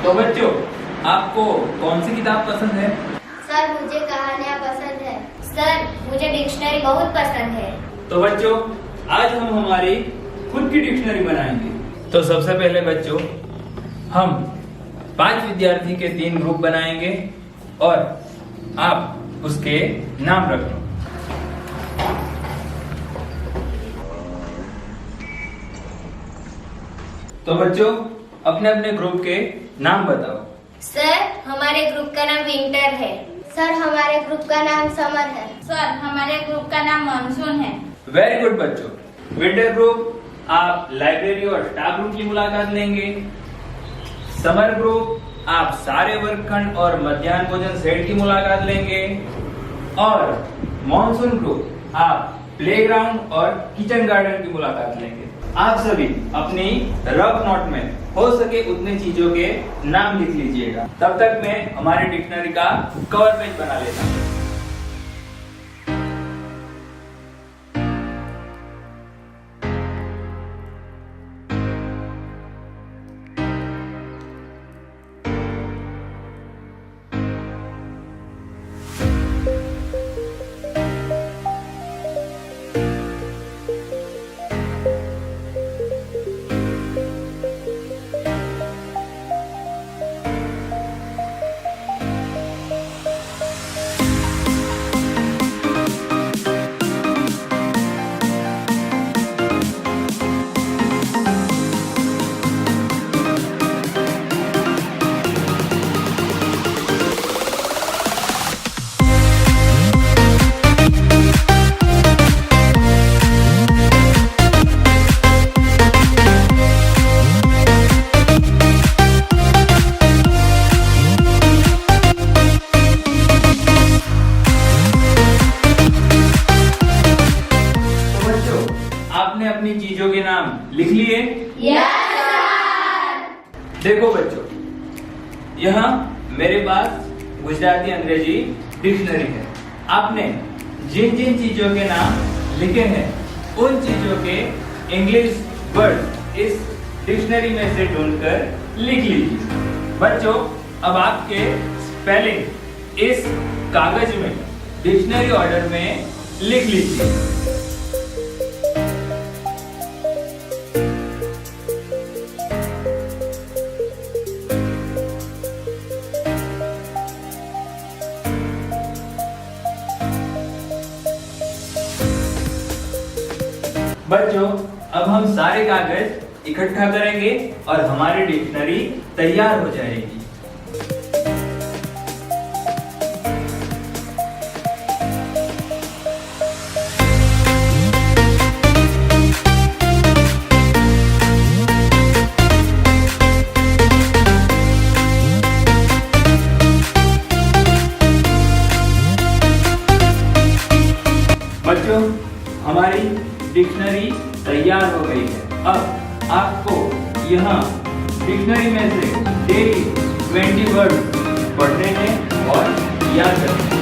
तो बच्चों, आपको कौन सी किताब पसंद है? सर मुझे कहानियाँ पसंद है। सर मुझे डिक्शनरी बहुत पसंद है। तो बच्चों, आज हम हमारी खुद की डिक्शनरी बनाएंगे। तो सबसे पहले बच्चों, हम 5 विद्यार्थी के 3 ग्रुप बनाएंगे और आप उसके नाम रख लो। तो बच्चों, अपने अपने ग्रुप के नाम बताओ। सर हमारे ग्रुप का नाम विंटर है। सर हमारे ग्रुप का नाम समर है। सर हमारे ग्रुप का नाम मानसून है। वेरी गुड बच्चों। विंटर ग्रुप, आप लाइब्रेरी और स्टाफ रूम की मुलाकात लेंगे। समर ग्रुप, आप सारे वर्गखंड और मध्याह्न भोजन सेट की मुलाकात लेंगे। और मॉनसून ग्रुप, आप प्लेग्राउंड और किचन गार्डन की मुलाकात लेंगे। आप सभी अपनी रफ नोट में हो सके उतने चीजों के नाम लिख लीजिएगा। तब तक मैं हमारी डिक्शनरी का कवर पेज बना लेता हूँ। आपने अपनी चीजों के नाम लिख लिए? Yes sir. देखो बच्चों, यहाँ मेरे पास गुजराती अंग्रेजी डिक्शनरी है। आपने जिन जिन चीजों के नाम लिखे हैं उन चीजों के इंग्लिश वर्ड इस डिक्शनरी में से ढूंढकर लिख लीजिए। बच्चों, अब आपके स्पेलिंग इस कागज में डिक्शनरी ऑर्डर में लिख लीजिए। बच्चों, अब हम सारे कागज इकट्ठा करेंगे और हमारी डिक्शनरी तैयार हो जाएगी। बच्चों, हमारी डिक्शनरी तैयार हो गई है। अब आपको यहाँ डिक्शनरी में से डेली 20 वर्ड पढ़ने हैं और याद रखने हैं।